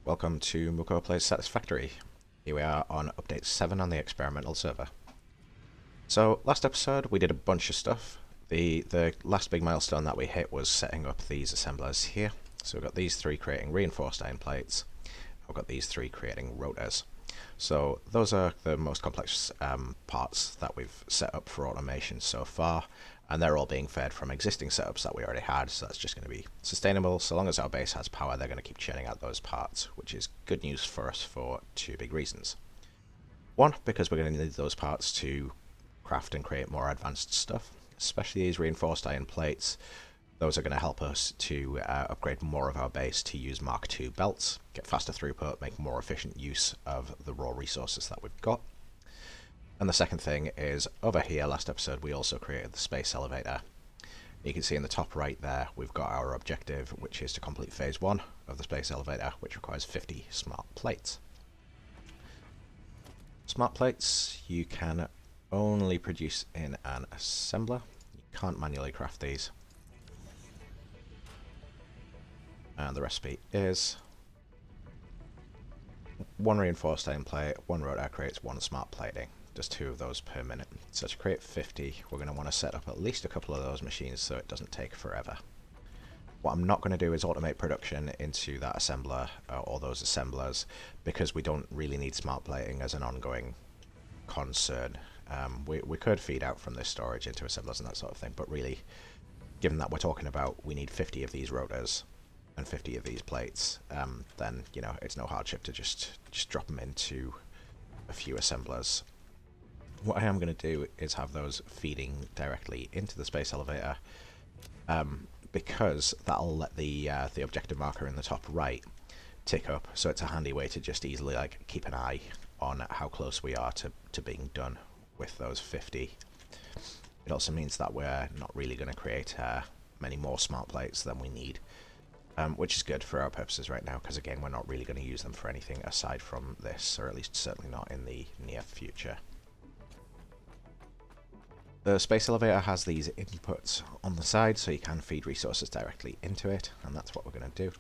Welcome to Muko Plays Satisfactory. Here we are on update 7 on the experimental server. So, last episode we did a bunch of stuff. The last big milestone that we hit was setting up these assemblers here. So we've got these three creating reinforced iron plates. We've got these three creating rotors. So those are the most complex parts that we've set up for automation so far, and they're all being fed from existing setups that we already had, so that's just going to be sustainable. So long as our base has power, they're going to keep churning out those parts, which is good news for us for two big reasons. One, because we're going to need those parts to craft and create more advanced stuff, especially these reinforced iron plates. Those are going to help us to upgrade more of our base to use Mark II belts, get faster throughput, make more efficient use of the raw resources that we've got. And the second thing is, over here, last episode, we also created the space elevator. You can see in the top right there, we've got our objective, which is to complete phase 1 of the space elevator, which requires 50 smart plates. Smart plates you can only produce in an assembler. You can't manually craft these. And the recipe is 1 reinforced iron plate, 1 rotor creates 1 smart plating. Does 2 of those per minute. So to create 50, we're going to want to set up at least a couple of those machines so it doesn't take forever. What I'm not going to do is automate production into that assembler or those assemblers, because we don't really need smart plating as an ongoing concern. We could feed out from this storage into assemblers and that sort of thing, but really, given that we're talking about we need 50 of these rotors and 50 of these plates, then, you know, it's no hardship to just drop them into a few assemblers. What I am going to do is have those feeding directly into the space elevator, because that'll let the objective marker in the top right tick up, so it's a handy way to just easily keep an eye on how close we are to being done with those 50. It also means that we're not really going to create many more smart plates than we need. Which is good for our purposes right now, because again, we're not really going to use them for anything aside from this, or at least certainly not in the near future. The space elevator has these inputs on the side, so you can feed resources directly into it, and that's what we're going to do.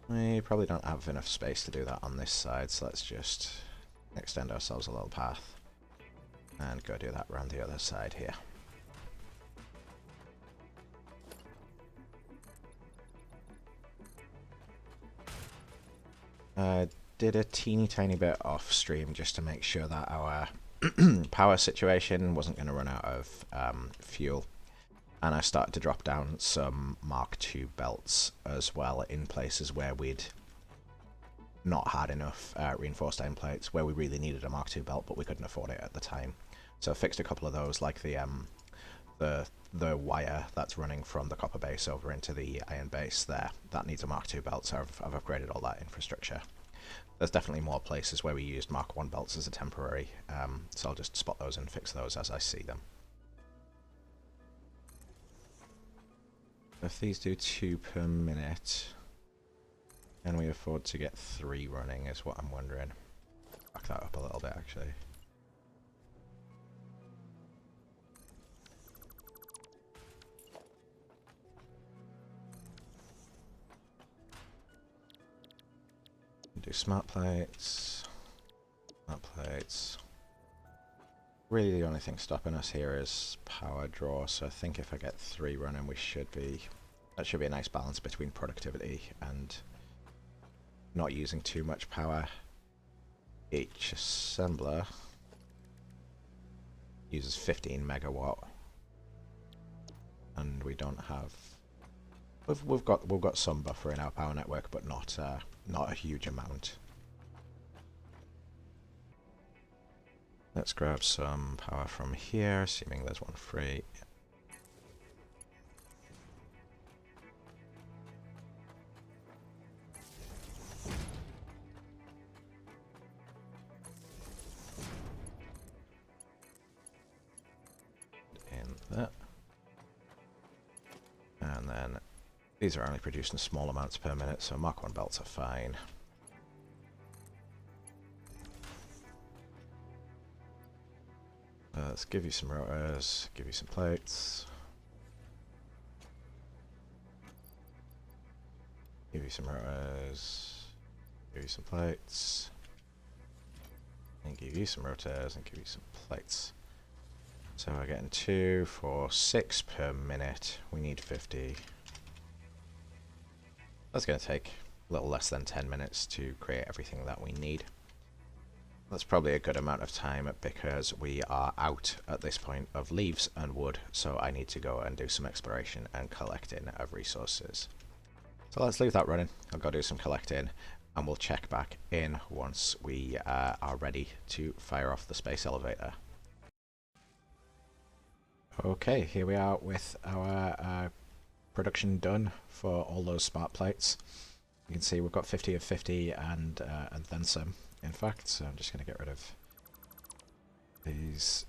We probably don't have enough space to do that on this side, so let's just extend ourselves a little path and go do that around the other side here. Did a teeny tiny bit off stream just to make sure that our power situation wasn't going to run out of fuel, and I started to drop down some Mark II belts as well in places where we'd not had enough reinforced iron plates, where we really needed a Mark II belt but we couldn't afford it at the time. So I fixed a couple of those, like the wire that's running from the copper base over into the iron base there. That needs a Mark II belt, so I've upgraded all that infrastructure. There's definitely more places where we used Mark I belts as a temporary, so I'll just spot those and fix those as I see them. If these do 2 per minute, can we afford to get 3 running is what I'm wondering. Back that up a little bit actually. Do smart plates, smart plates. Really the only thing stopping us here is power draw, so I think if I get 3 running that should be a nice balance between productivity and not using too much power. Each assembler uses 15 megawatt, and we don't have. We've got some buffer in our power network, but not a huge amount. Let's grab some power from here, assuming there's one free. In that. And then these are only producing small amounts per minute, so Mark I belts are fine. Let's give you some rotors, give you some plates. Give you some rotors. Give you some plates. And give you some rotors and give you some plates. So we're getting 2, 4, 6 per minute. We need 50. That's going to take a little less than 10 minutes to create everything that we need. That's probably a good amount of time because we are out at this point of leaves and wood, so I need to go and do some exploration and collecting of resources. So let's leave that running. I'll go do some collecting and we'll check back in once we are ready to fire off the space elevator. Okay, here we are with our production done for all those smart plates. You can see we've got 50 of 50 and then some, in fact, so I'm just going to get rid of these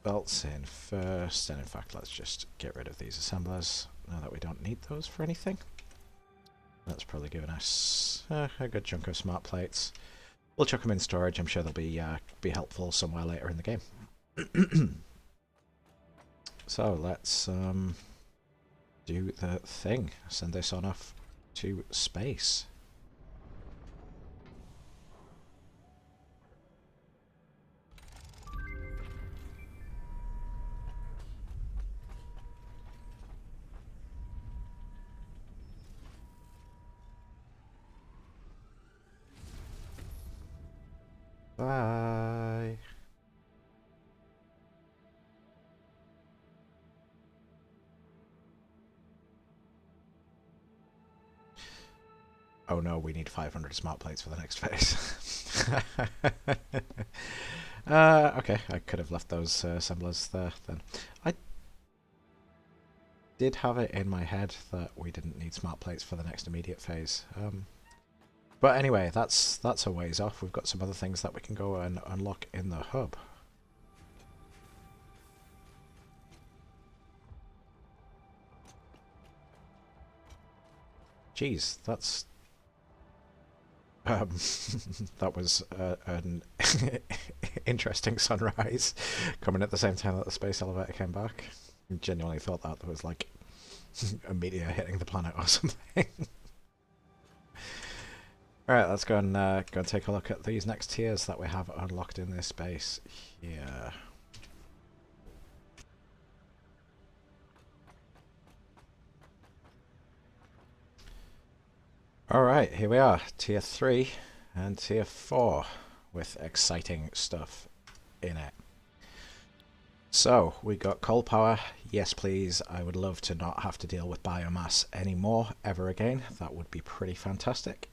belts in first, and in fact let's just get rid of these assemblers now that we don't need those for anything. That's probably given us a good chunk of smart plates. We'll chuck them in storage. I'm sure they'll be helpful somewhere later in the game. So let's do the thing. Send this on off to space. Bye. Oh no, we need 500 smart plates for the next phase. Okay, I could have left those assemblers there then. I did have it in my head that we didn't need smart plates for the next immediate phase. But anyway, that's a ways off. We've got some other things that we can go and unlock in the hub. Jeez, that's... that was an interesting sunrise coming at the same time that the space elevator came back. I genuinely thought that there was like a meteor hitting the planet or something. Alright, let's go and take a look at these next tiers that we have unlocked in this space here. Alright, here we are, tier 3 and tier 4 with exciting stuff in it. So, we got coal power. Yes please, I would love to not have to deal with biomass anymore ever again. That would be pretty fantastic.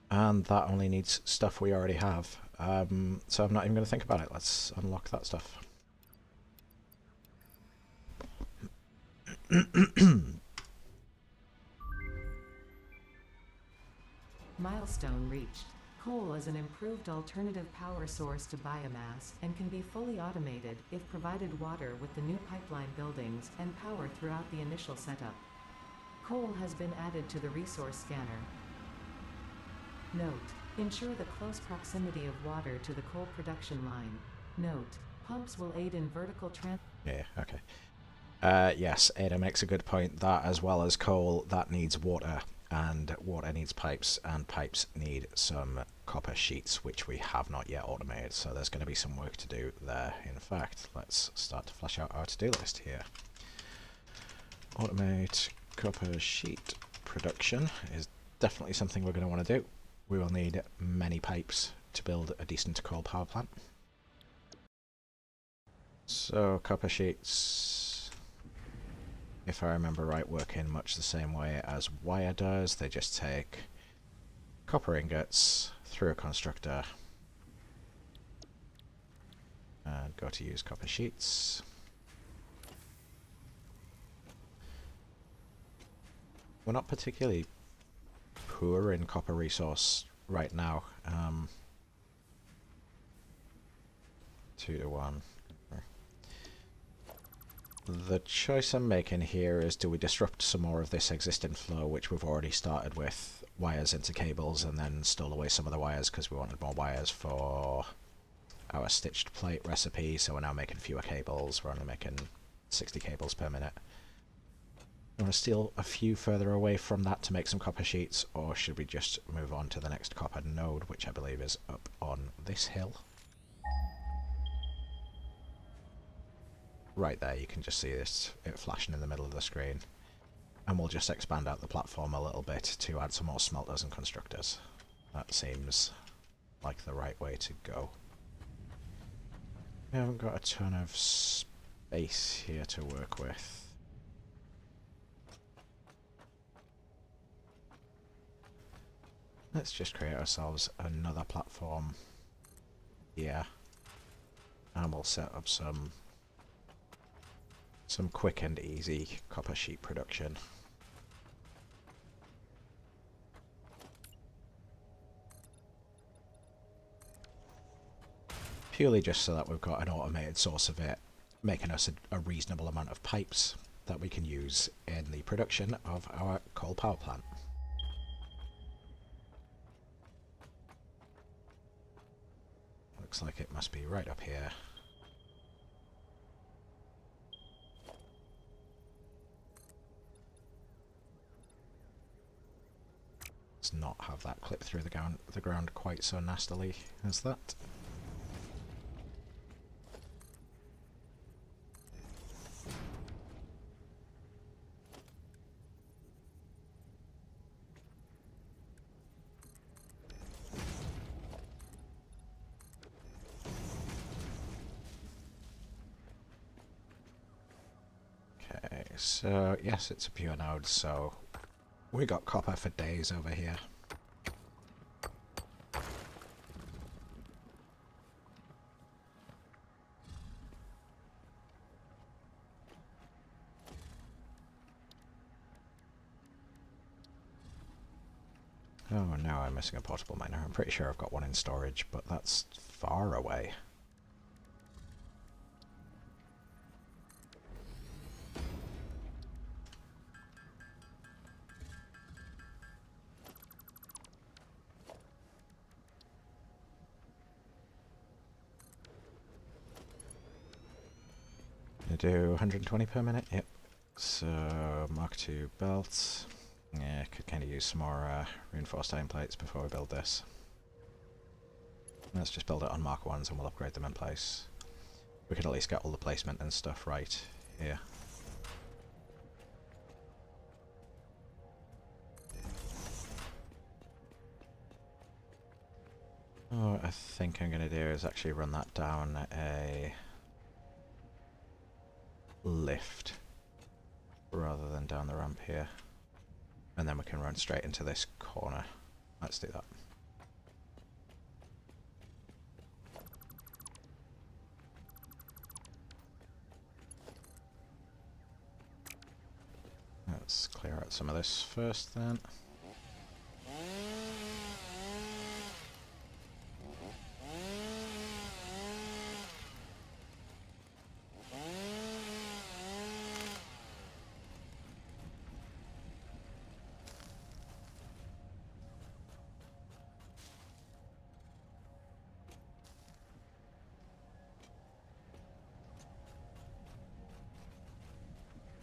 And that only needs stuff we already have. So I'm not even going to think about it. Let's unlock that stuff. Milestone reached. Coal is an improved alternative power source to biomass and can be fully automated if provided water with the new pipeline buildings and power throughout the initial setup. Coal has been added to the resource scanner. Note: ensure the close proximity of water to the coal production line. Note: pumps will aid in vertical Yeah, okay. Yes, Ada makes a good point. That, as well as coal, that needs water, and water needs pipes, and pipes need some copper sheets, which we have not yet automated, so there's going to be some work to do there. In fact, let's start to flesh out our to-do list here. Automate copper sheet production is definitely something we're going to want to do. We will need many pipes to build a decent coal power plant. So, copper sheets, if I remember right, work in much the same way as wire does. They just take copper ingots through a constructor and go to use copper sheets. We're not particularly poor in copper resource right now. 2 to 1. The choice I'm making here is, do we disrupt some more of this existing flow, which we've already started with wires into cables, and then stole away some of the wires because we wanted more wires for our stitched plate recipe, so we're now making fewer cables. We're only making 60 cables per minute. You want to steal a few further away from that to make some copper sheets, or should we just move on to the next copper node, which I believe is up on this hill? Right there, you can just see it flashing in the middle of the screen. And we'll just expand out the platform a little bit to add some more smelters and constructors. That seems like the right way to go. We haven't got a ton of space here to work with. Let's just create ourselves another platform here. And we'll set up some quick and easy copper sheet production. Purely just so that we've got an automated source of it, making us a reasonable amount of pipes that we can use in the production of our coal power plant. Looks like it must be right up here. Let's not have that clip through the ground quite so nastily as that. Okay, so yes, it's a pure node, so we got copper for days over here. Oh no, I'm missing a portable miner. I'm pretty sure I've got one in storage, but that's far away. Gonna do 120 per minute, yep. So, Mark II belt. Yeah, could kind of use some more reinforced iron plates before we build this. Let's just build it on Mark 1s and we'll upgrade them in place. We could at least get all the placement and stuff right here. Oh, what I think I'm going to do is actually run that down a lift rather than down the ramp here. And then we can run straight into this corner. Let's do that. Let's clear out some of this first then.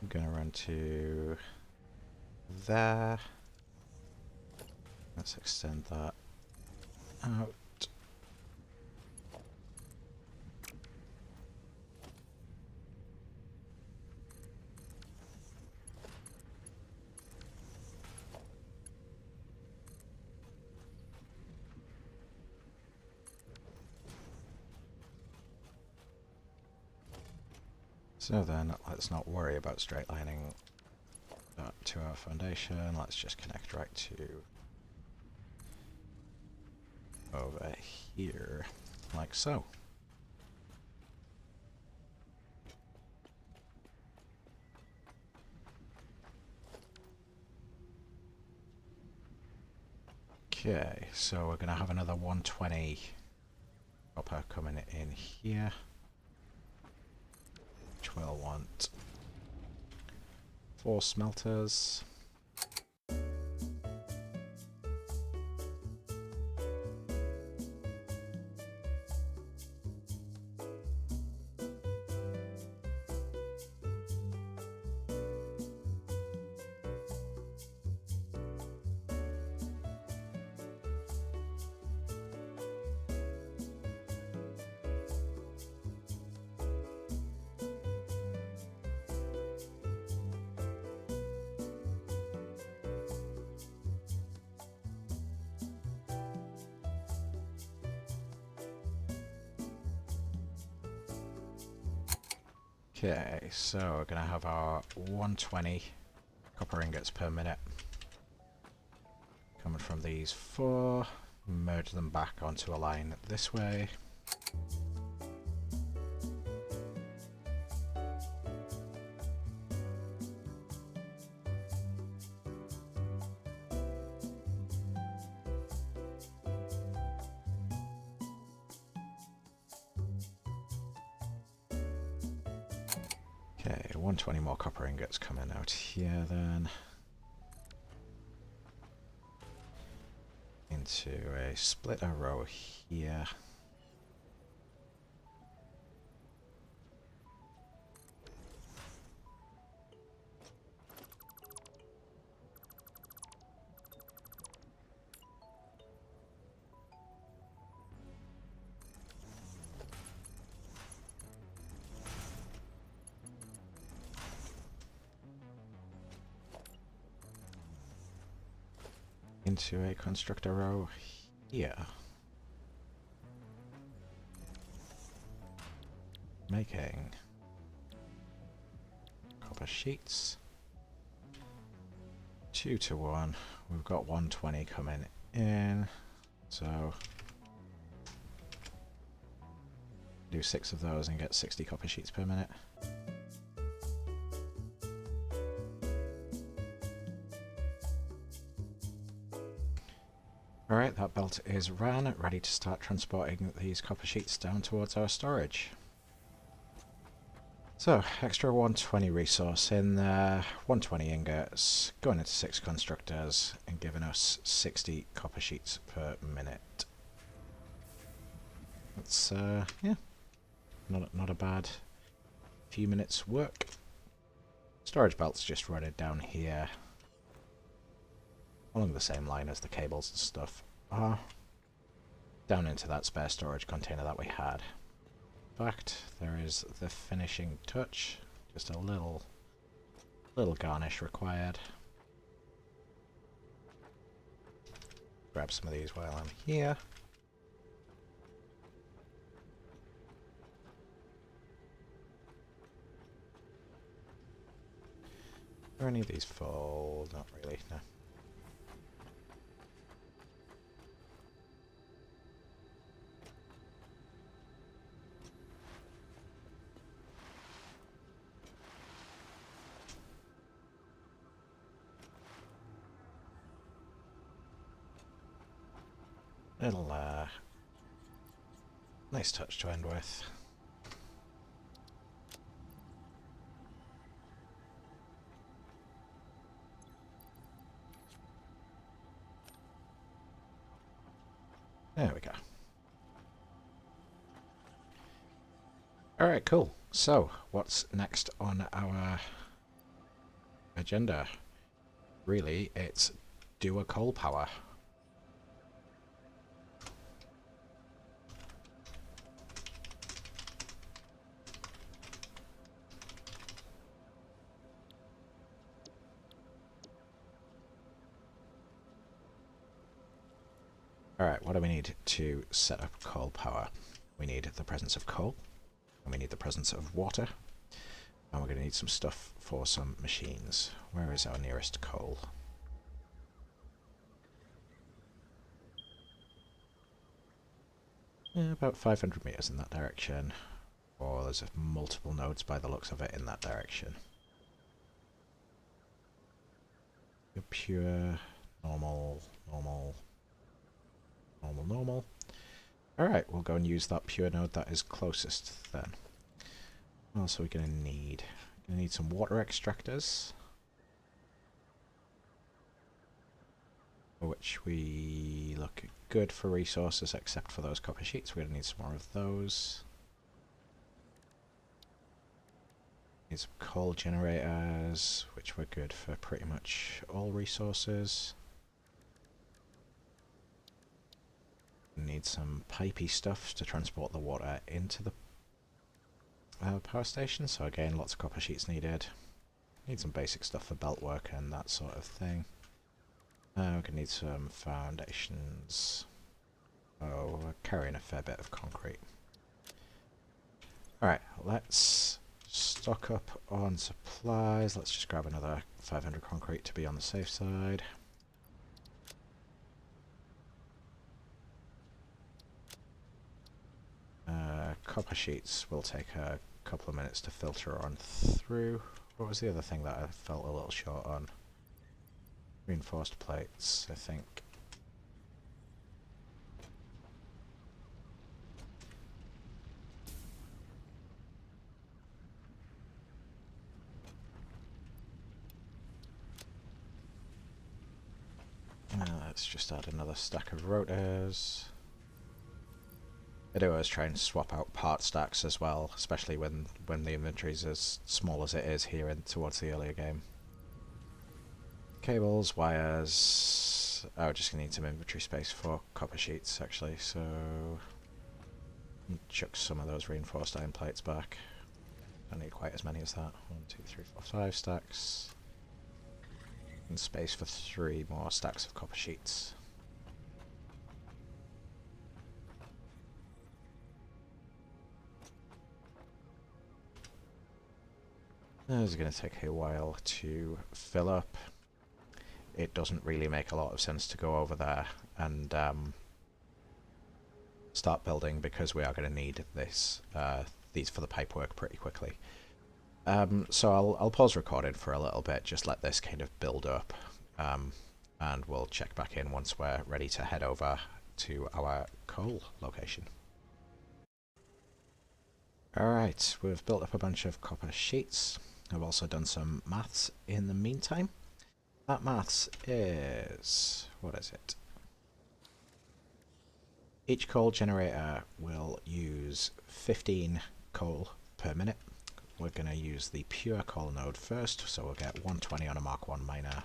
I'm gonna run to there. Let's extend that out. So then, let's not worry about straight lining that to our foundation. Let's just connect right to over here, like so. Okay, so we're going to have another 120 copper coming in here, which we'll want 4 smelters. Okay, so we're going to have our 120 copper ingots per minute coming from these four, merge them back onto a line this way. Okay, 120 more copper ingots coming out here then. Into a splitter row here. Into a constructor row here. Making copper sheets. 2 to 1. We've got 120 coming in. So do 6 of those and get 60 copper sheets per minute. Alright, that belt is ran, ready to start transporting these copper sheets down towards our storage. So, extra 120 resource in there, 120 ingots, going into 6 constructors, and giving us 60 copper sheets per minute. That's, yeah, not a bad few minutes work. Storage belt's just running down here, along the same line as the cables and stuff are, down into that spare storage container that we had. In fact, there is the finishing touch, just a little garnish required. Grab some of these while I'm here. Are any of these full? Not really, no. Little, nice touch to end with. There we go. Alright, cool. So, what's next on our agenda? Really, it's do a coal power. Alright, what do we need to set up coal power? We need the presence of coal, and we need the presence of water, and we're going to need some stuff for some machines. Where is our nearest coal? Yeah, about 500 meters in that direction. Or there's multiple nodes by the looks of it in that direction. Pure, normal. Alright, we'll go and use that pure node that is closest then. What else are we going to need? Going to need some water extractors, which we look good for resources except for those copper sheets. We're going to need some more of those. Need some coal generators, which were good for pretty much all resources. Need some pipey stuff to transport the water into the power station, so again lots of copper sheets needed. Need some basic stuff for belt work and that sort of thing. We're going to need some foundations. Oh, we're carrying a fair bit of concrete. Alright, let's stock up on supplies. Let's just grab another 500 concrete to be on the safe side. Copper sheets will take a couple of minutes to filter on through. What was the other thing that I felt a little short on? Reinforced plates, I think. Let's just add another stack of rotors. I do always try and swap out part stacks as well, especially when the inventory is as small as it is here towards the earlier game. Cables, wires... Oh, we're just going to need some inventory space for copper sheets actually, so... chuck some of those reinforced iron plates back. Don't need quite as many as that. 1, 2, 3, 4, 5 stacks. And space for 3 more stacks of copper sheets. This is going to take a while to fill up. It doesn't really make a lot of sense to go over there and start building because we are going to need these for the pipework pretty quickly. So I'll pause recording for a little bit, just let this kind of build up, and we'll check back in once we're ready to head over to our coal location. Alright, we've built up a bunch of copper sheets. I've also done some maths in the meantime. That maths is... what is it? Each coal generator will use 15 coal per minute. We're going to use the pure coal node first, so we'll get 120 on a Mark 1 miner.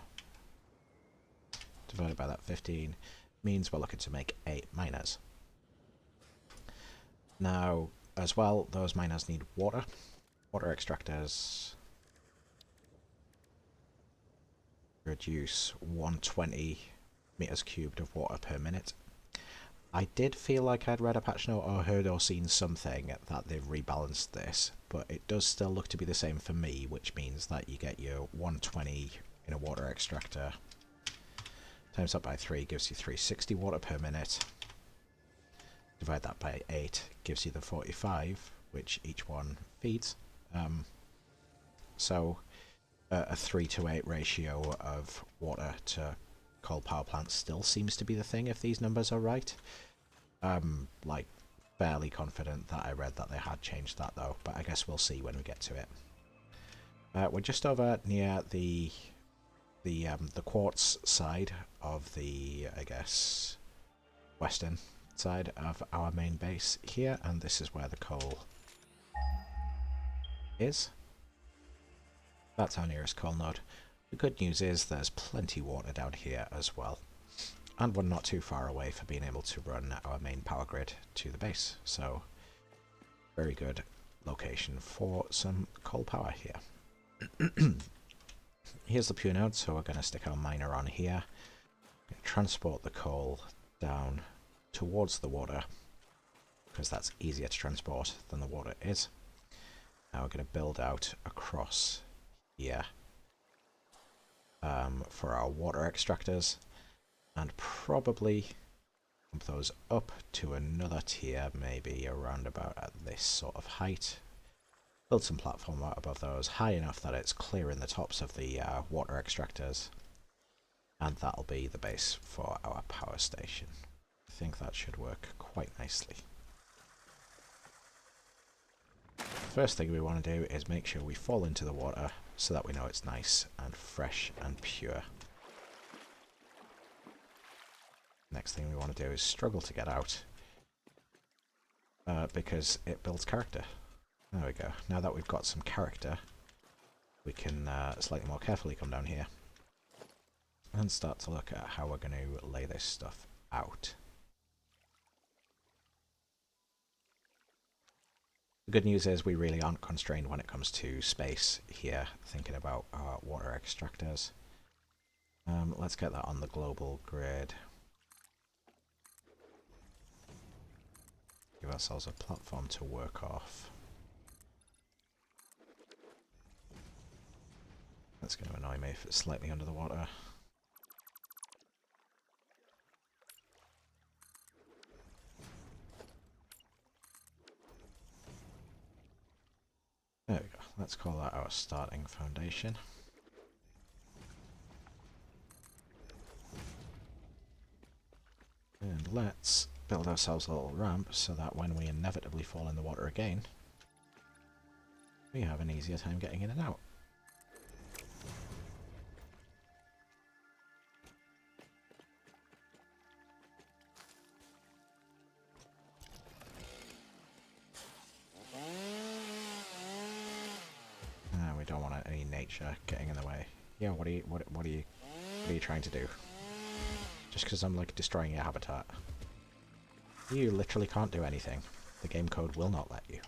Divided by that 15 means we're looking to make 8 miners. Now, as well, those miners need water. Water extractors produce 120 meters cubed of water per minute. I did feel like I'd read a patch note or heard or seen something that they've rebalanced this, but it does still look to be the same for me, which means that you get your 120 in a water extractor. Times that by 3 gives you 360 water per minute. Divide that by 8 gives you the 45, which each one feeds. So a 3 to 8 ratio of water to coal power plants still seems to be the thing if these numbers are right. Like fairly confident that I read that they had changed that though, but I guess we'll see when we get to it. We're just over near the quartz side of the, I guess, western side of our main base here, and this is where the coal is. That's our nearest coal node. The good news is there's plenty water down here as well, and we're not too far away for being able to run our main power grid to the base, so very good location for some coal power here. Here's the pure node, so we're going to stick our miner on here, transport the coal down towards the water, because that's easier to transport than the water is. Now we're going to build out across here for our water extractors, and probably bump those up to another tier, maybe around about at this sort of height. Build some platform out above those, high enough that it's clearing the tops of the water extractors, and that'll be the base for our power station. I think that should work quite nicely. First thing we want to do is make sure we fall into the water so that we know it's nice and fresh and pure. Next thing we want to do is struggle to get out, because it builds character. There we go. Now that we've got some character, we can slightly more carefully come down here and start to look at how we're going to lay this stuff out. The good news is we really aren't constrained when it comes to space here, thinking about our water extractors. Let's get that on the global grid. Give ourselves a platform to work off. That's going to annoy me if it's slightly under the water. There we go. Let's call that our starting foundation. And let's build ourselves a little ramp so that when we inevitably fall in the water again, we have an easier time getting in and out. We don't want any nature getting in the way. Yeah, what are you trying to do? Just because I'm like destroying your habitat. You literally can't do anything. The game code will not let you.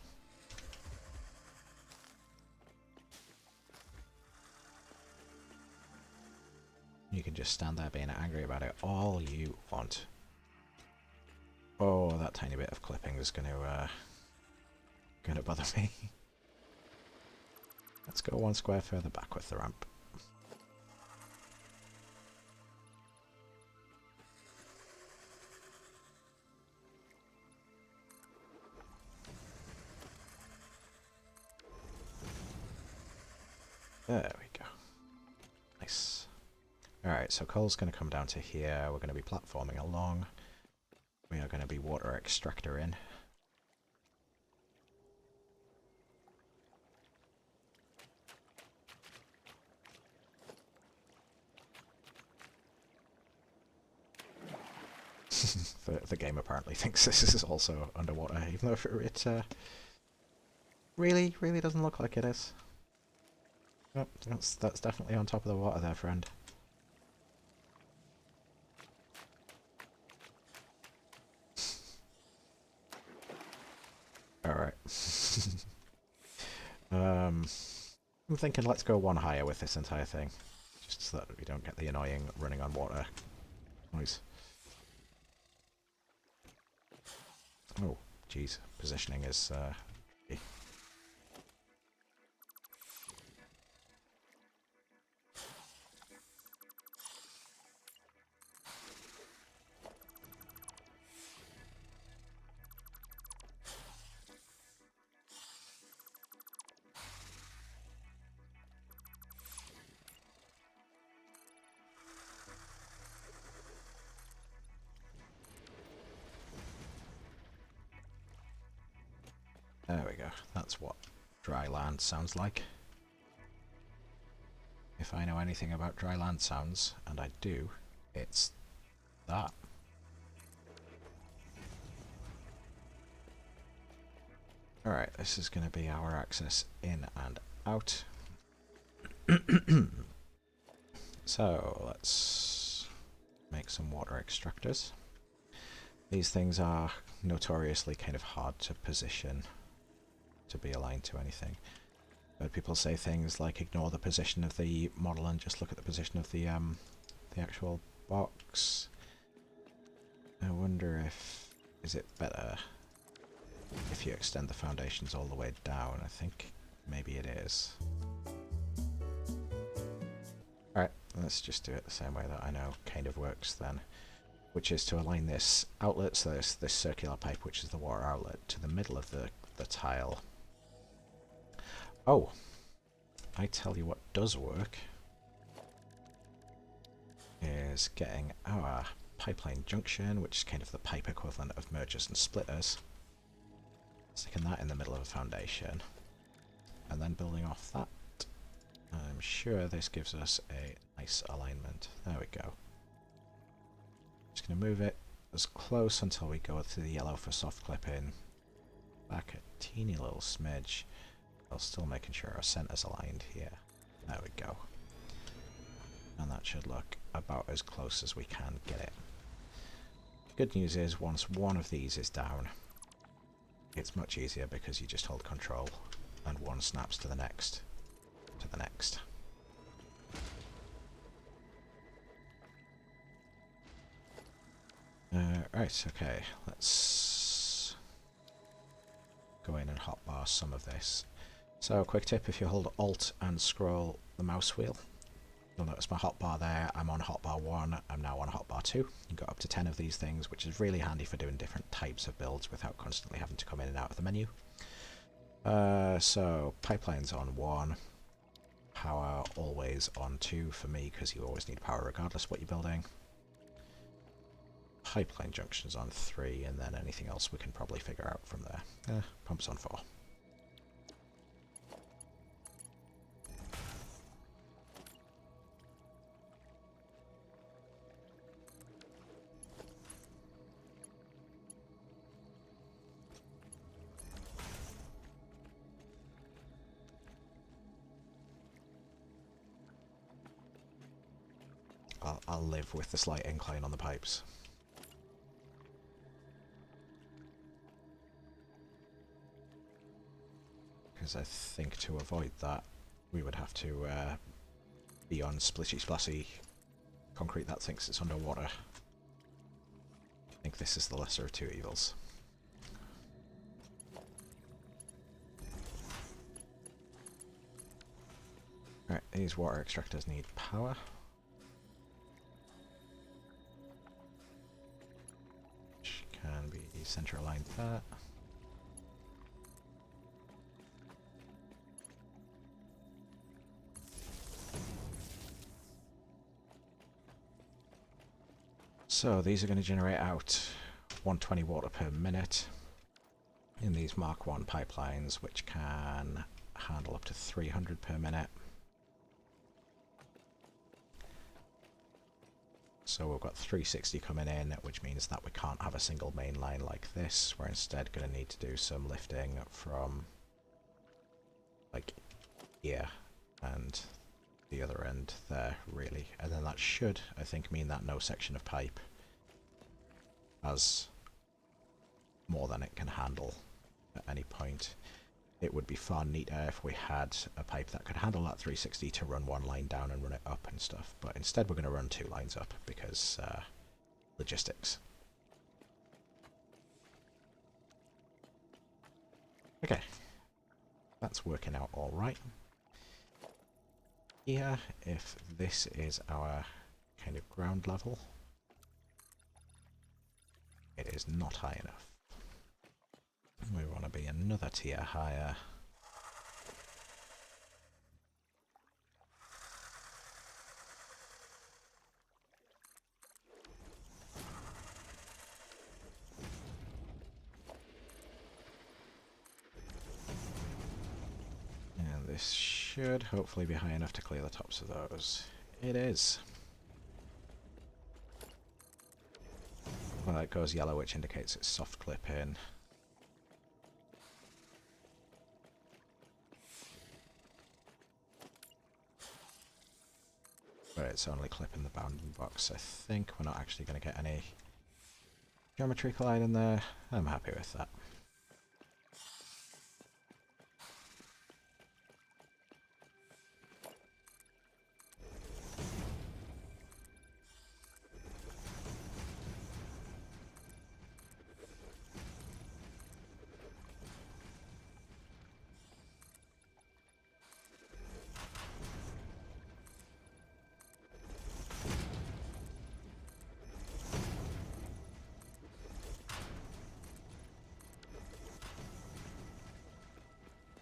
You can just stand there being angry about it all you want. Oh, that tiny bit of clipping is gonna bother me. Let's go one square further back with the ramp. There we go. Nice. Alright, so coal's going to come down to here. We're going to be platforming along. We are going to be water extractor in. The game apparently thinks this is also underwater, even though it really doesn't look like it is. Oh, that's definitely on top of the water there, friend. Alright. I'm thinking let's go one higher with this entire thing. Just so that we don't get the annoying running on water noise. Oh, jeez. Positioning is tricky. There we go. That's what dry land sounds like. If I know anything about dry land sounds, and I do, it's that. Alright, this is going to be our access in and out. So, let's make some water extractors. These things are notoriously kind of hard to position to be aligned to anything. But people say things like ignore the position of the model and just look at the position of the actual box. I wonder if is it better if you extend the foundations all the way down. I think maybe it is. Alright, let's just do it the same way that I know kind of works then, which is to align this outlet, so this circular pipe, which is the water outlet, to the middle of the tile. Oh, I tell you what does work is getting our pipeline junction, which is kind of the pipe equivalent of mergers and splitters, sticking that in the middle of a foundation, and then building off that. I'm sure this gives us a nice alignment. There we go. Just going to move it as close until we go to the yellow for soft clipping. Back a teeny little smidge, while still making sure our center's aligned here. There we go. And that should look about as close as we can get it. Good news is, once one of these is down, it's much easier because you just hold control and one snaps to the next. To the next. Right, okay, let's go in and hotbar some of this. So, quick tip, if you hold Alt and scroll the mouse wheel, you'll notice my hotbar there. I'm on hotbar 1, I'm now on hotbar 2. You've got up to 10 of these things, which is really handy for doing different types of builds without constantly having to come in and out of the menu. So, pipelines on 1, power always on 2 for me, because you always need power regardless what you're building. Pipeline junctions on 3, and then anything else we can probably figure out from there. Pumps on 4. I'll live with the slight incline on the pipes. Because I think to avoid that, we would have to be on splitty-splashy concrete that thinks it's underwater. I think this is the lesser of two evils. Right, these water extractors need power. Which can be center aligned there. So these are going to generate out 120 water per minute in these Mark 1 pipelines, which can handle up to 300 per minute. So we've got 360 coming in, which means that we can't have a single main line like this. We're instead going to need to do some lifting from like here and the other end there, really. And then that should, I think, mean that no section of pipe has more than it can handle at any point. It would be far neater if we had a pipe that could handle that 360 to run one line down and run it up and stuff, but instead we're going to run 2 lines up because logistics. Okay, that's working out all right. Here, if this is our kind of ground level, it is not high enough. We want to be another tier higher. And this should hopefully be high enough to clear the tops of those. It is. Well, it goes yellow, which indicates it's soft clip in. But it's only clipping the bounding box. I think we're not actually going to get any geometry collide in there. I'm happy with that.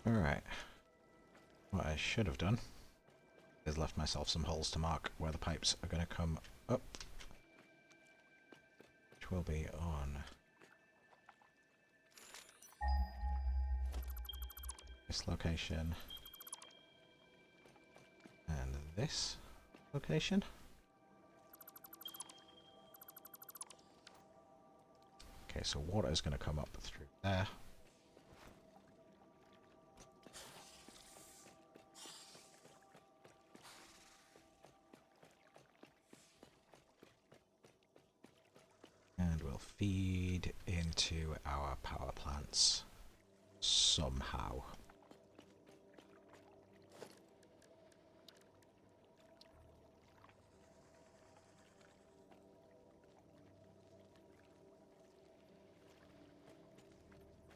Alright. What I should have done is left myself some holes to mark where the pipes are going to come up. Which will be on this location and this location. Okay, so water is going to come up through there. And we'll feed into our power plants somehow.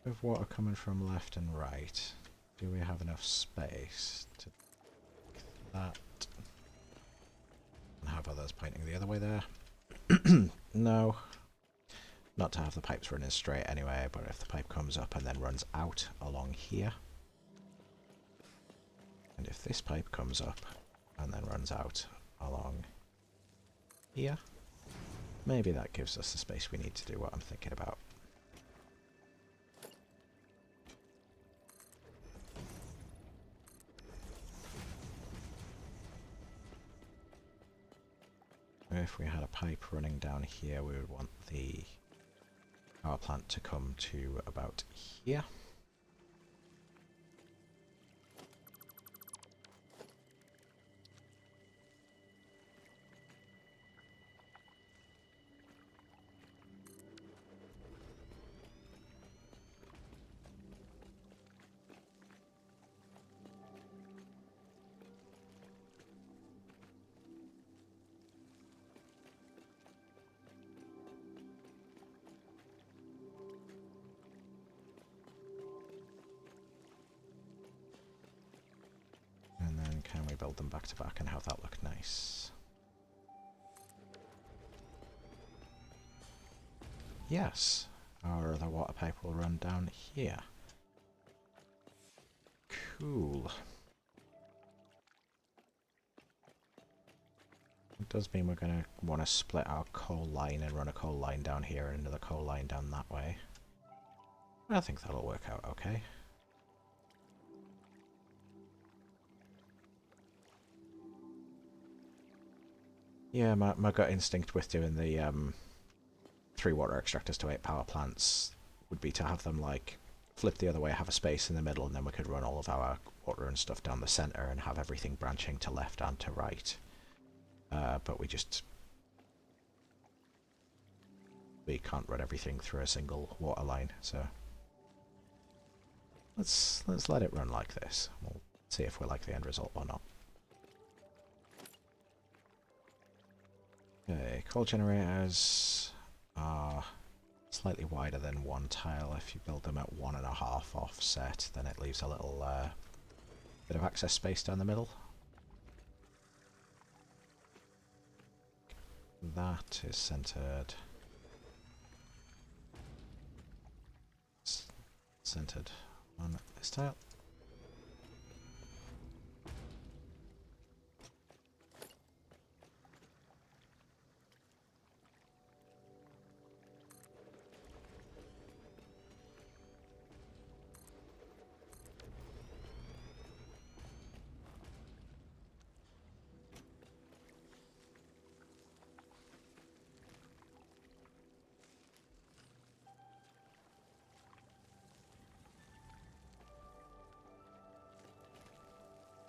With water coming from left and right. do we have enough space to that and have others pointing the other way there? No. Not to have the pipes running straight anyway, but if the pipe comes up and then runs out along here, and if this pipe comes up and then runs out along here, maybe that gives us the space we need to do what I'm thinking about. If we had a pipe running down here, we would want the power plant to come to about here. And then can we build them back to back and have that look nice? Yes, our other water pipe will run down here. Cool. It does mean we're going to want to split our coal line and run a coal line down here and another coal line down that way. I think that'll work out okay. Yeah, my gut instinct with doing the 3 water extractors to 8 power plants would be to have them like flip the other way, have a space in the middle, and then we could run all of our water and stuff down the center and have everything branching to left and to right. But we can't run everything through a single water line, so let's let it run like this. We'll see if we like the end result or not. Okay, coal generators are slightly wider than 1 tile. If you build them at 1.5 offset, then it leaves a little bit of access space down the middle. That is centered. Centered on this tile.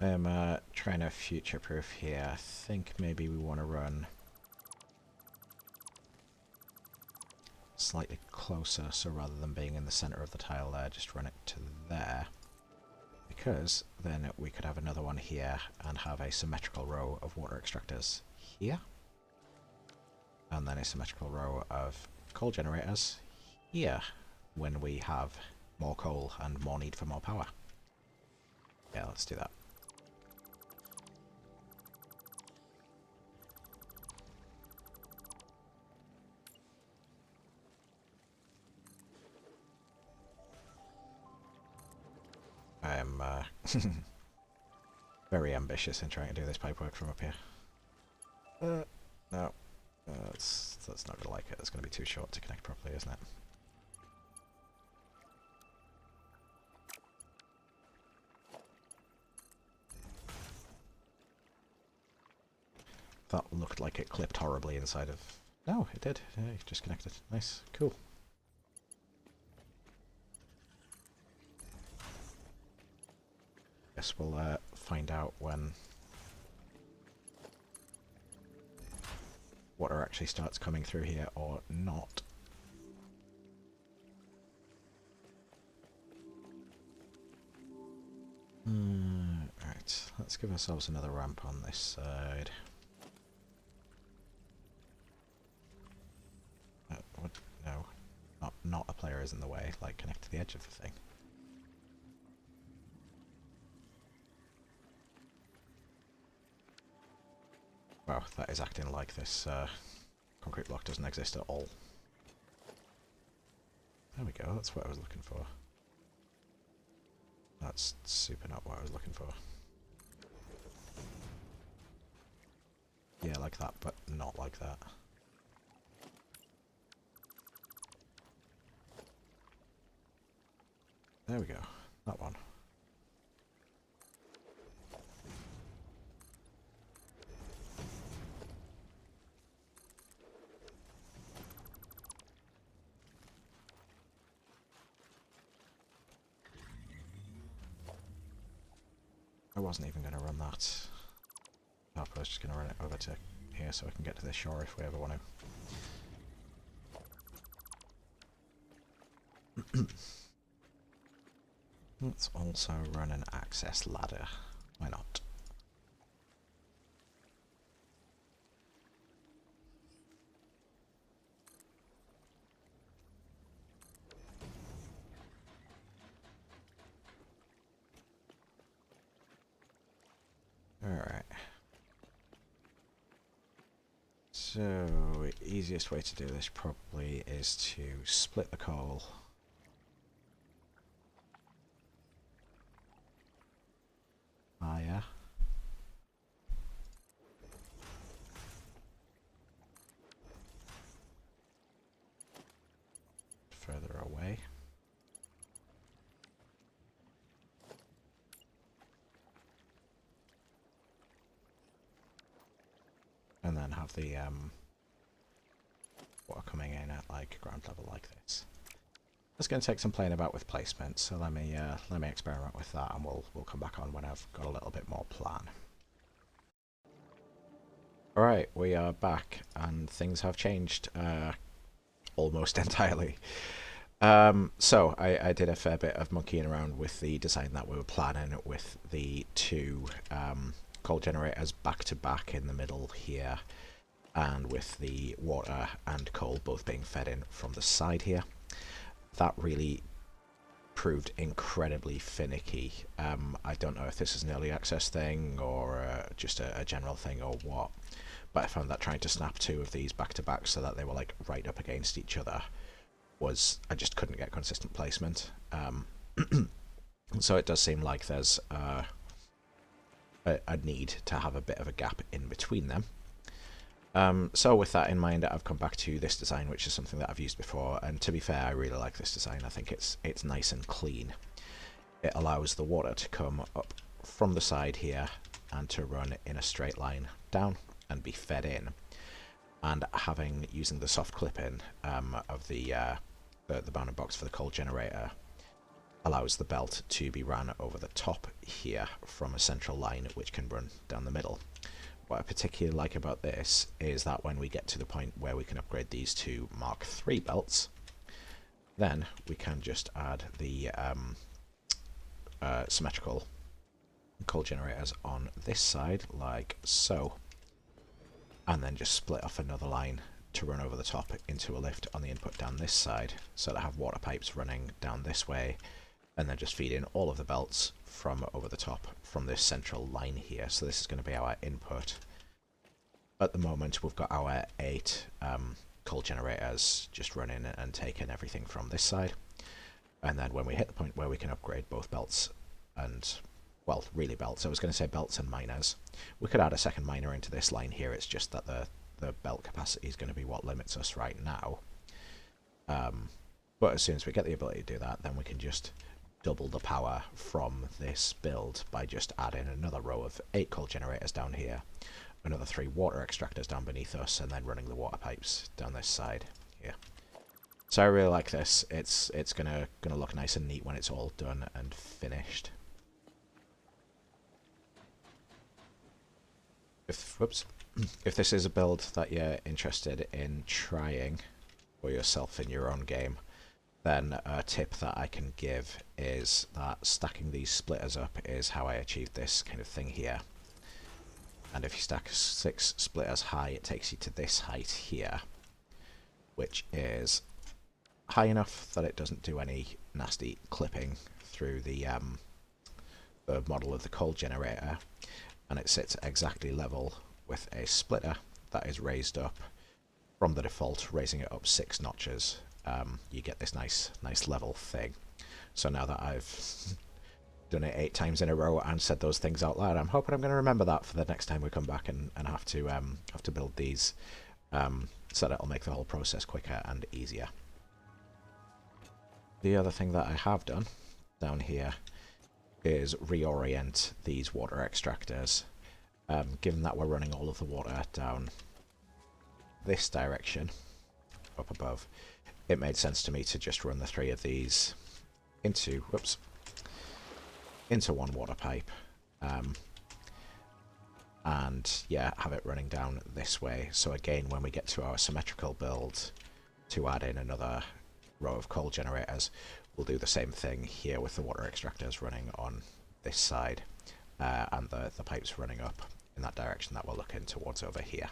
I'm trying to future-proof here. I think maybe we want to run slightly closer, so rather than being in the center of the tile there, just run it to there. Because then we could have another one here and have a symmetrical row of water extractors here. And then a symmetrical row of coal generators here when we have more coal and more need for more power. Yeah, let's do that. I am very ambitious in trying to do this pipework from up here. No, that's not going to like it. It's going to be too short to connect properly, isn't it? That looked like it clipped horribly inside of... No, it did. Yeah, you just connected. Nice. Cool. Guess we'll find out when water actually starts coming through here or not. Right, let's give ourselves another ramp on this side. What? No, not a player is in the way. Like, connect to the edge of the thing. that is acting like this concrete block doesn't exist at all. There we go, that's what I was looking for. That's super not what I was looking for. Yeah, like that, but not like that. There we go, that one. I wasn't even going to run that. I was just going to run it over to here so I can get to the shore if we ever want to. Let's also run an access ladder. Why not? Alright. So, easiest way to do this probably is to split the coal. Higher. Further away. And then have the water coming in at like ground level like this. It's going to take some playing about with placement, so let me experiment with that, and we'll come back on when I've got a little bit more plan. All right, we are back, and things have changed almost entirely. So I did a fair bit of monkeying around with the design that we were planning, with the two coal generators back to back in the middle here, and with the water and coal both being fed in from the side here. That really proved incredibly finicky. I don't know if this is an early access thing or just a general thing or what, but I found that trying to snap two of these back to back so that they were like right up against each other was, I just couldn't get consistent placement. So it does seem like there's a need to have a bit of a gap in between them. So with that in mind, I've come back to this design, which is something that I've used before, and to be fair, I really like this design. I think it's nice and clean. It allows the water to come up from the side here and to run in a straight line down and be fed in. And using the soft clipping of the bounding box for the coal generator allows the belt to be ran over the top here from a central line which can run down the middle. What I particularly like about this is that when we get to the point where we can upgrade these to Mark III belts, then we can just add the symmetrical coal generators on this side, like so, and then just split off another line to run over the top into a lift on the input down this side, so that I have water pipes running down this way, and then just feed in all of the belts from over the top from this central line here. So this is going to be our input. At the moment we've got our 8 coal generators just running and taking everything from this side, and then when we hit the point where we can upgrade both belts and, well, really belts, I was going to say belts and miners, we could add a second miner into this line here. It's just that the belt capacity is going to be what limits us right now. But as soon as we get the ability to do that, then we can just double the power from this build by just adding another row of 8 coal generators down here, another 3 water extractors down beneath us, and then running the water pipes down this side here. So I really like this. It's gonna look nice and neat when it's all done and finished. If this is a build that you're interested in trying for yourself in your own game, then a tip that I can give is that stacking these splitters up is how I achieved this kind of thing here. And if you stack 6 splitters high, it takes you to this height here, which is high enough that it doesn't do any nasty clipping through the model of the coal generator, and it sits exactly level with a splitter that is raised up from the default, raising it up 6 notches. You get this nice level thing. So now that I've done it 8 times in a row and said those things out loud, I'm hoping I'm going to remember that for the next time we come back and have to build these, so that'll make the whole process quicker and easier. The other thing that I have done down here is reorient these water extractors. Given that we're running all of the water down this direction up above, it made sense to me to just run the 3 of these into one water pipe, and yeah, have it running down this way. So again, when we get to our symmetrical build to add in another row of coal generators, we'll do the same thing here with the water extractors running on this side, and the pipes running up in that direction that we're looking towards over here.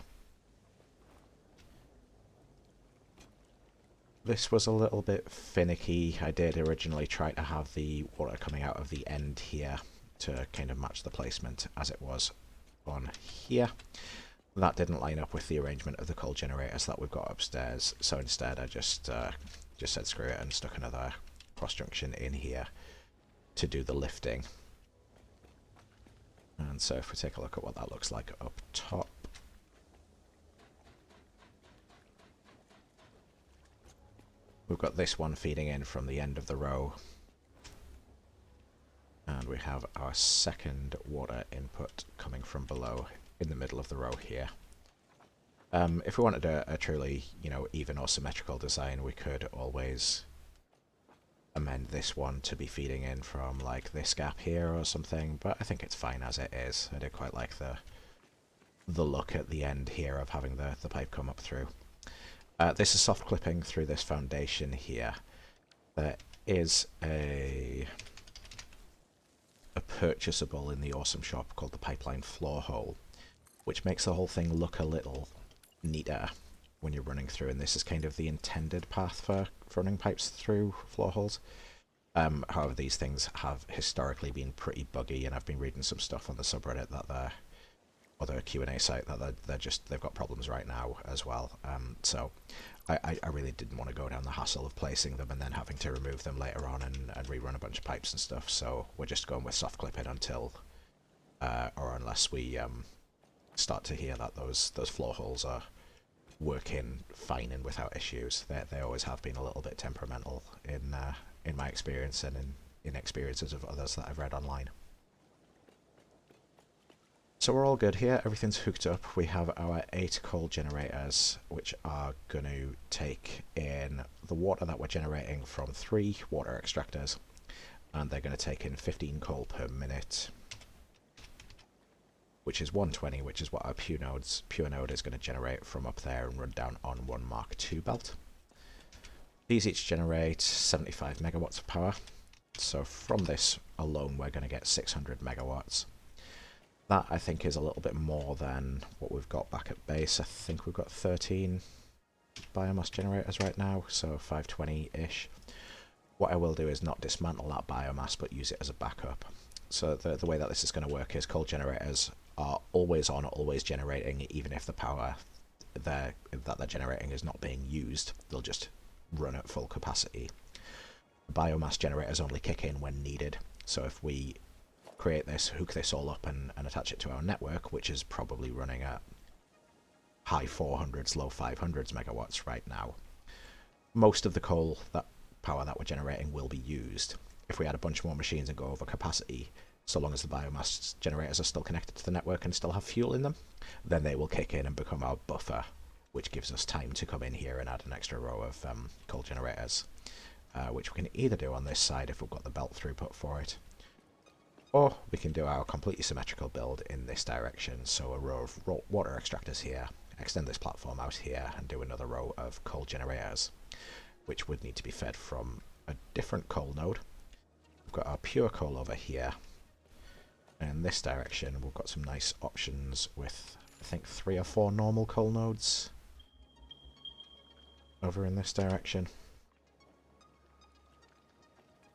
This was a little bit finicky. I did originally try to have the water coming out of the end here to kind of match the placement as it was on here. That didn't line up with the arrangement of the coal generators that we've got upstairs, so instead I just said screw it and stuck another cross junction in here to do the lifting. And so if we take a look at what that looks like up top, we've got this one feeding in from the end of the row, and we have our second water input coming from below in the middle of the row here. If we wanted a truly, even or symmetrical design, we could always amend this one to be feeding in from like this gap here or something, but I think it's fine as it is. I did quite like the look at the end here of having the pipe come up through. This is soft clipping through this foundation here. There is a purchasable in the awesome shop called the pipeline floor hole, which makes the whole thing look a little neater when you're running through, and this is kind of the intended path for running pipes through floor holes. However, these things have historically been pretty buggy, and I've been reading some stuff on the subreddit that other Q&A site that they've got problems right now as well. So I really didn't want to go down the hassle of placing them and then having to remove them later on and rerun a bunch of pipes and stuff. So we're just going with soft clipping until, or unless we start to hear that those floor holes are working fine and without issues. They always have been a little bit temperamental in my experience and in experiences of others that I've read online. So we're all good here, everything's hooked up. We have our 8 coal generators, which are going to take in the water that we're generating from 3 water extractors, and they're going to take in 15 coal per minute, which is 120, which is what our pure node is going to generate from up there and run down on one Mark II belt. These each generate 75 megawatts of power, so from this alone we're going to get 600 megawatts. That, I think, is a little bit more than what we've got back at base. I think we've got 13 biomass generators right now, so 520-ish. What I will do is not dismantle that biomass, but use it as a backup. So the way that this is going to work is coal generators are always on, always generating, even if the power that they're generating is not being used. They'll just run at full capacity. The biomass generators only kick in when needed. So if we create this, hook this all up and attach it to our network, which is probably running at high 400s, low 500s megawatts right now, most of the coal power that we're generating will be used. If we add a bunch more machines and go over capacity, so long as the biomass generators are still connected to the network and still have fuel in them, then they will kick in and become our buffer, which gives us time to come in here and add an extra row of coal generators, which we can either do on this side if we've got the belt throughput for it, or we can do our completely symmetrical build in this direction, so a row of water extractors here, extend this platform out here, and do another row of coal generators, which would need to be fed from a different coal node. We've got our pure coal over here. In this direction, we've got some nice options with, I think, 3 or 4 normal coal nodes over in this direction.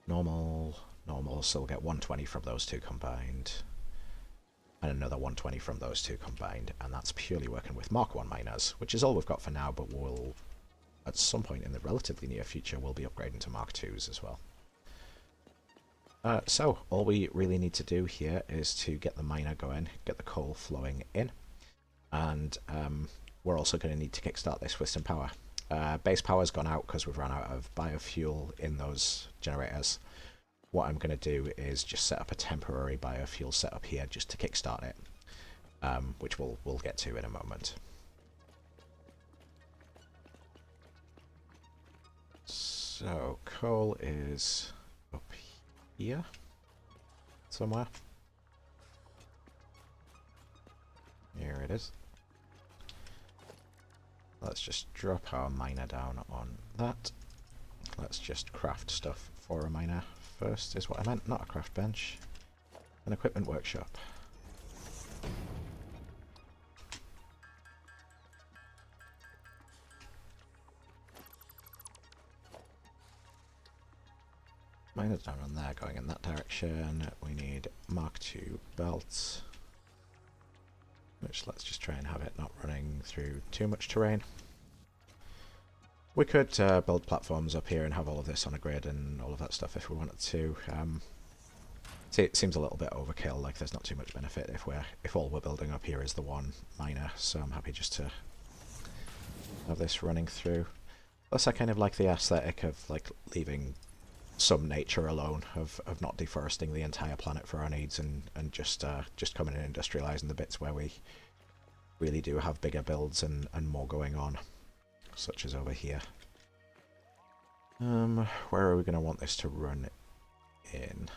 Normal, so we'll get 120 from those two combined. and another 120 from those two combined, and that's purely working with Mark 1 miners, which is all we've got for now, but we'll, at some point in the relatively near future, we'll be upgrading to Mark 2s as well. So, all we really need to do here is to get the miner going, get the coal flowing in, and we're also going to need to kickstart this with some power. Base power's gone out because we've run out of biofuel in those generators. What I'm going to do is just set up a temporary biofuel setup here just to kickstart it, which we'll get to in a moment. So, coal is up here somewhere. Here it is. Let's just drop our miner down on that. Let's just craft stuff for a miner first, is what I meant, not a craft bench. An equipment workshop. Miner's down on there, going in that direction. We need Mark II belts, which let's just try and have it not running through too much terrain. We could build platforms up here and have all of this on a grid and all of that stuff if we wanted to. See, it seems a little bit overkill, like there's not too much benefit if all we're building up here is the one miner, so I'm happy just to have this running through. Plus I kind of like the aesthetic of like leaving some nature alone, of not deforesting the entire planet for our needs, and just coming and industrialising the bits where we really do have bigger builds and more going on, such as over here. Where are we going to want this to run in?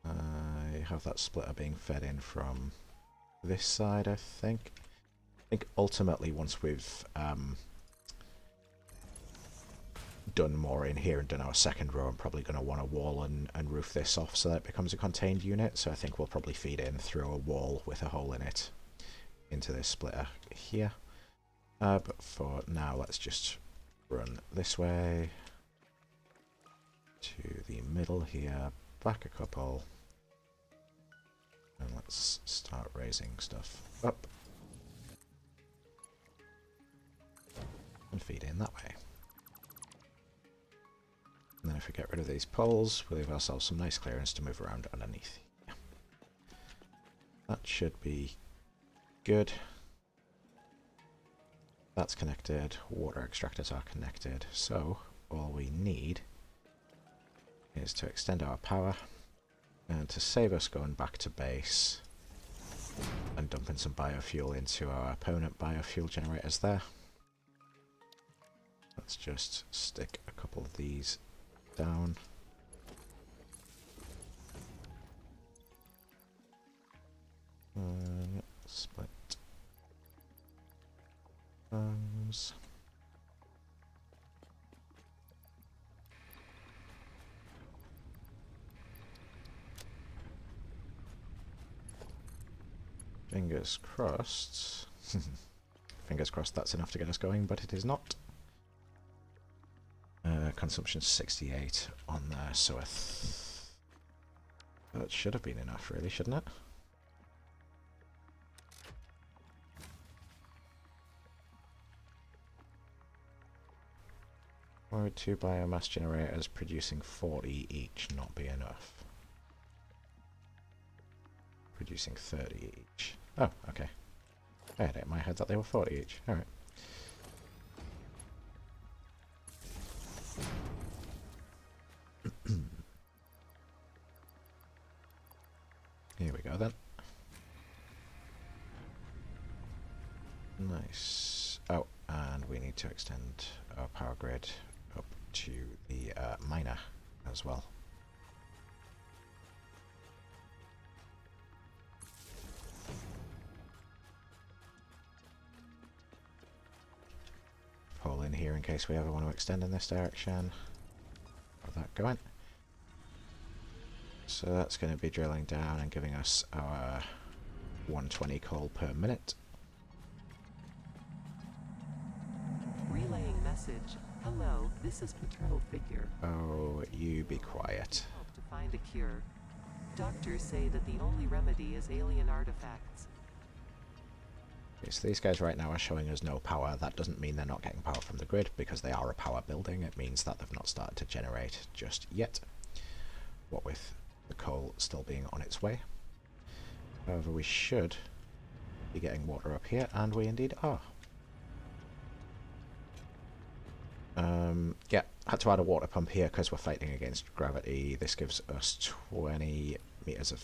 I have that splitter being fed in from this side, I think. I think ultimately once we've done more in here and done our second row, I'm probably going to want to wall and roof this off so that it becomes a contained unit, so I think we'll probably feed in through a wall with a hole in it into this splitter here. But for now, let's just run this way to the middle here, back a couple, and let's start raising stuff up and feed in that way. And then if we get rid of these poles, we'll leave ourselves some nice clearance to move around underneath. Yeah. That should be good. That's connected, water extractors are connected, so all we need is to extend our power, and to save us going back to base and dumping some biofuel into our opponent biofuel generators there. Let's just stick a couple of these down. Split those. Fingers crossed. Fingers crossed that's enough to get us going, but it is not. Consumption 68 on there, so that should have been enough, really, shouldn't it? Why would 2 biomass generators producing 40 each not be enough? Producing 30 each. Oh, okay. I had it in my head that they were 40 each. Alright. Here we go then. Nice. Oh, and we need to extend our power grid up to the miner as well. Pull in here in case we ever want to extend in this direction. Have that going. So that's going to be drilling down and giving us our 120 coal per minute. Relaying message. Hello, this is Paternal Figure. Oh, you be quiet. Hope to find a cure. Doctors say that the only remedy is alien artifacts. Okay, so these guys right now are showing us no power. That doesn't mean they're not getting power from the grid, because they are a power building. It means that they've not started to generate just yet, what with the coal still being on its way. However, we should be getting water up here, and we indeed are. Yeah, had to add a water pump here because we're fighting against gravity. This gives us 20 meters of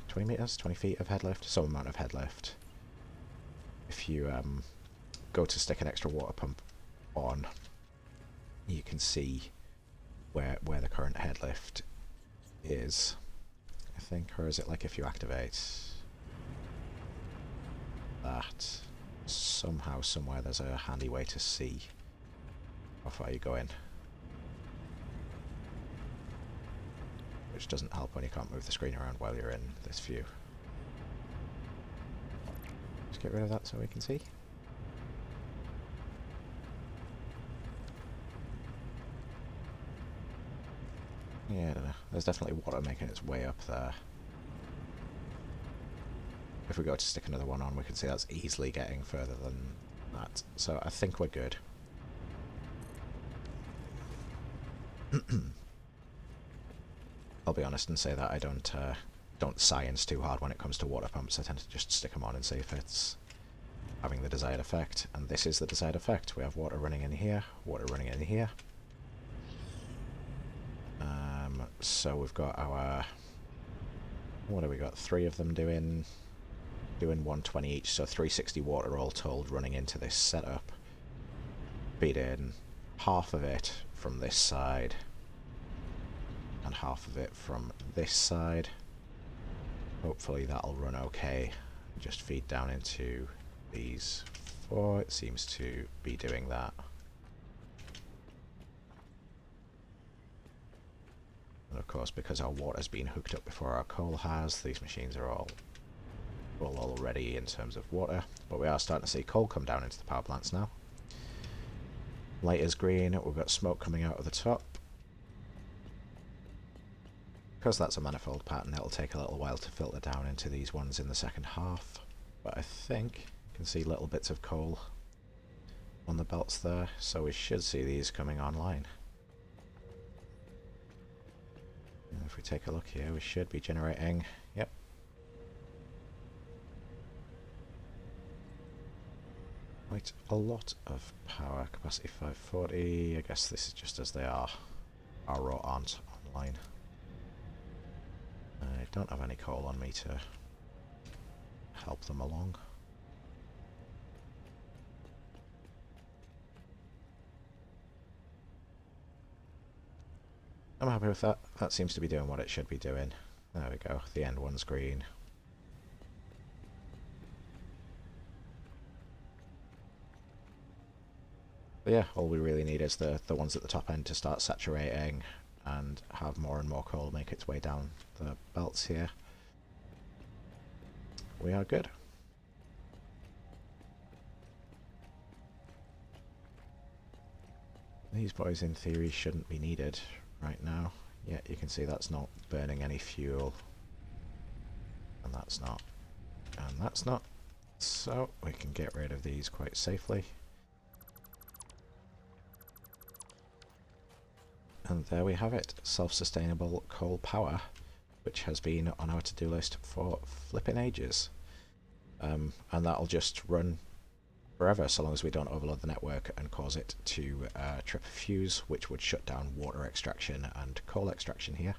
20 feet of head lift, some amount of head lift. If you go to stick an extra water pump on, you can see where the current head lift is, I think. Or is it like if you activate that, somehow, somewhere there's a handy way to see how far you go in. Which doesn't help when you can't move the screen around while you're in this view. Let's get rid of that so we can see. Yeah, I don't know. There's definitely water making its way up there. If we go to stick another one on, we can see that's easily getting further than that. So I think we're good. I'll be honest and say that I don't science too hard when it comes to water pumps. I tend to just stick them on and see if it's having the desired effect. And this is the desired effect. We have water running in here, water running in here. So we've got our... what have we got? 3 of them doing 120 each, so 360 water all told running into this setup. Feed in half of it from this side and half of it from this side. Hopefully that'll run okay. Just feed down into these 4. It seems to be doing that. And of course, because our water's been hooked up before our coal has, these machines are all full already in terms of water. But we are starting to see coal come down into the power plants now. Light is green, we've got smoke coming out of the top. Because that's a manifold pattern, it'll take a little while to filter down into these ones in the second half. But I think you can see little bits of coal on the belts there, so we should see these coming online. And if we take a look here, we should be generating, yep. Quite a lot of power. Capacity 540, I guess this is just as they are. Our raw aren't online. I don't have any coal on me to help them along. I'm happy with that. That seems to be doing what it should be doing. There we go. The end one's green. But yeah, all we really need is the ones at the top end to start saturating and have more and more coal make its way down the belts here. We are good. These boys in theory shouldn't be needed right now. Yeah, you can see that's not burning any fuel. And that's not. And that's not. So we can get rid of these quite safely. And there we have it, self-sustainable coal power, which has been on our to-do list for flipping ages. And that'll just run forever, so long as we don't overload the network and cause it to trip a fuse, which would shut down water extraction and coal extraction here.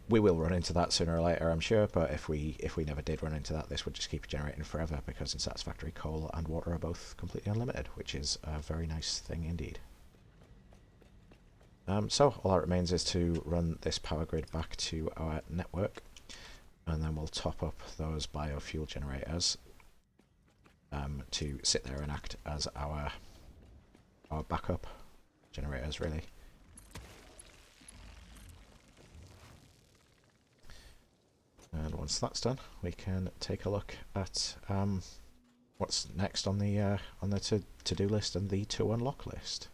We will run into that sooner or later, I'm sure, but if we never did run into that, this would just keep generating forever, because in Satisfactory, coal and water are both completely unlimited, which is a very nice thing indeed. So all that remains is to run this power grid back to our network, and then we'll top up those biofuel generators to sit there and act as our backup generators, really. And once that's done, we can take a look at what's next on the to-do list and the to unlock list.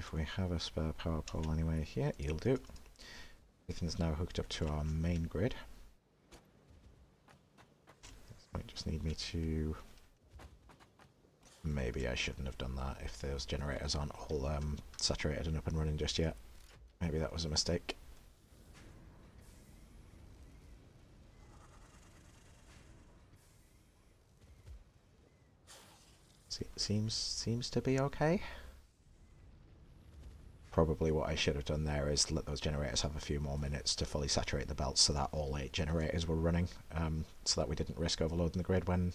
if we have a spare power pole anyway here, you'll do. Everything's now hooked up to our main grid. This might just need me to... Maybe I shouldn't have done that if those generators aren't all saturated and up and running just yet. Maybe that was a mistake. Seems to be okay. Probably what I should have done there is let those generators have a few more minutes to fully saturate the belts so that all 8 generators were running, so that we didn't risk overloading the grid when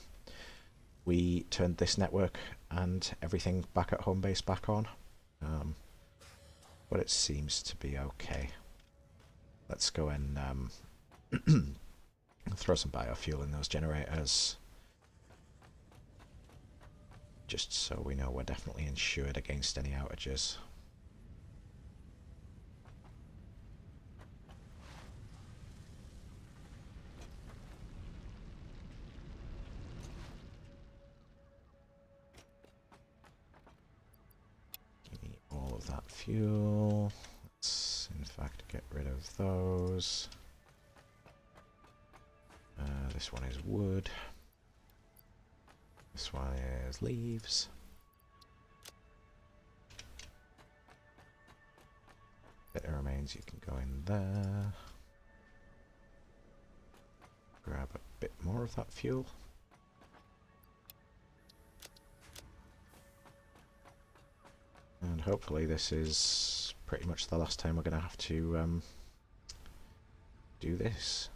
we turned this network and everything back at home base back on. But it seems to be okay. Let's go and throw some biofuel in those generators, just so we know we're definitely insured against any outages. Give me all of that fuel. Let's in fact get rid of those. This one is wood. This one is leaves. Bit of remains, you can go in there. Grab a bit more of that fuel. And hopefully this is pretty much the last time we're going to have to do this.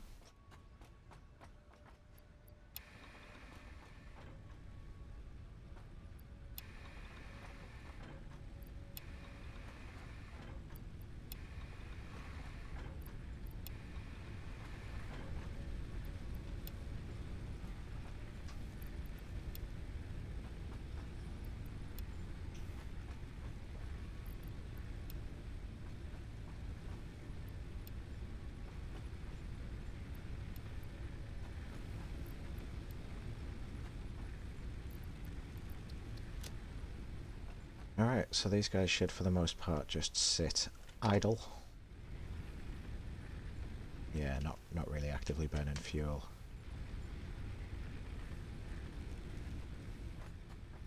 Alright, so these guys should for the most part just sit idle. Yeah, not really actively burning fuel.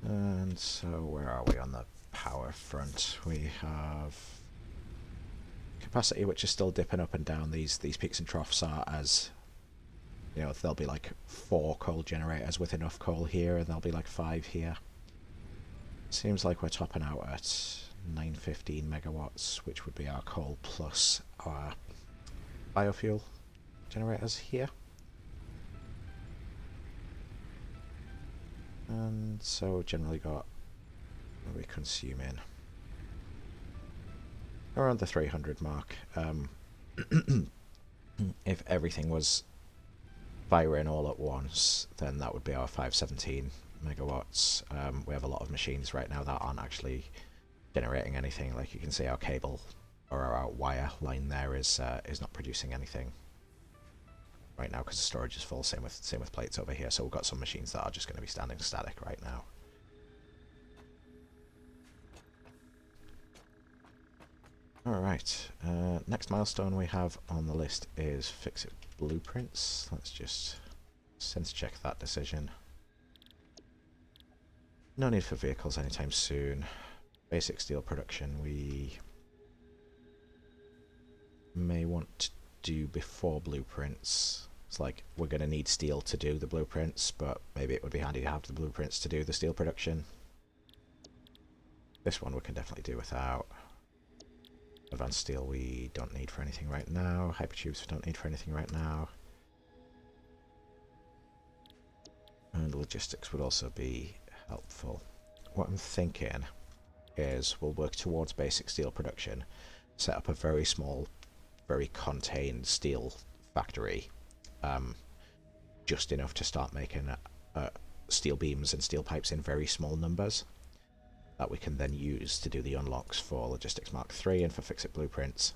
And so where are we on the power front? We have capacity, which is still dipping up and down. These peaks and troughs are as, you know, there'll be like 4 coal generators with enough coal here, and there'll be like 5 here. Seems like we're topping out at 915 megawatts, which would be our coal plus our biofuel generators here. And so generally got, what are we consuming? Around the 300 mark. If everything was firing all at once, then that would be our 517 megawatts. We have a lot of machines right now that aren't actually generating anything. Like you can see, our cable or our wire line there is not producing anything right now because the storage is full. Same with plates over here. So we've got some machines that are just going to be standing static right now. Alright, next milestone we have on the list is fix it blueprints. Let's just sense check that decision. No need for vehicles anytime soon. Basic steel production we may want to do before blueprints. It's like we're going to need steel to do the blueprints, but maybe it would be handy to have the blueprints to do the steel production. This one we can definitely do without. Advanced steel we don't need for anything right now. Hypertubes we don't need for anything right now. And logistics would also be helpful. What I'm thinking is we'll work towards basic steel production, set up a very small, very contained steel factory, just enough to start making steel beams and steel pipes in very small numbers that we can then use to do the unlocks for Logistics Mark III and for Fix-It Blueprints,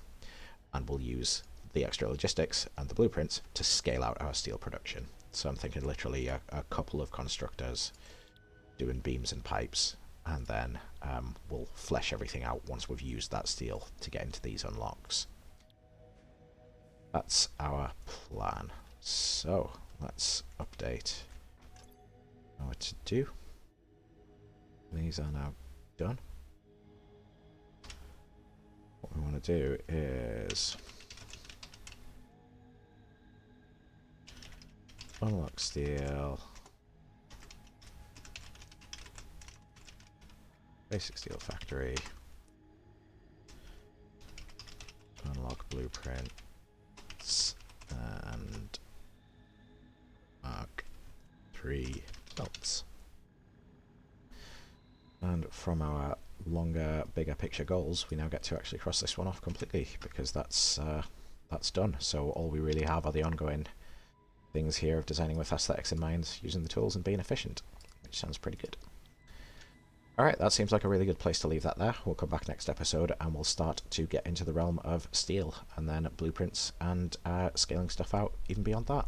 and we'll use the extra logistics and the blueprints to scale out our steel production. So I'm thinking literally a couple of constructors doing beams and pipes, and then we'll flesh everything out once we've used that steel to get into these unlocks. That's our plan. So let's update what to do. These are now done. What we want to do is unlock steel, basic steel factory, unlock blueprints, and mark 3 belts. And from our longer, bigger picture goals, we now get to actually cross this one off completely, because that's done. So all we really have are the ongoing things here of designing with aesthetics in mind, using the tools and being efficient, which sounds pretty good. Alright, that seems like a really good place to leave that there. We'll come back next episode and we'll start to get into the realm of steel, and then blueprints and scaling stuff out even beyond that.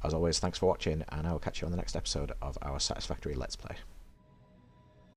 As always, thanks for watching, and I will catch you on the next episode of our Satisfactory Let's Play.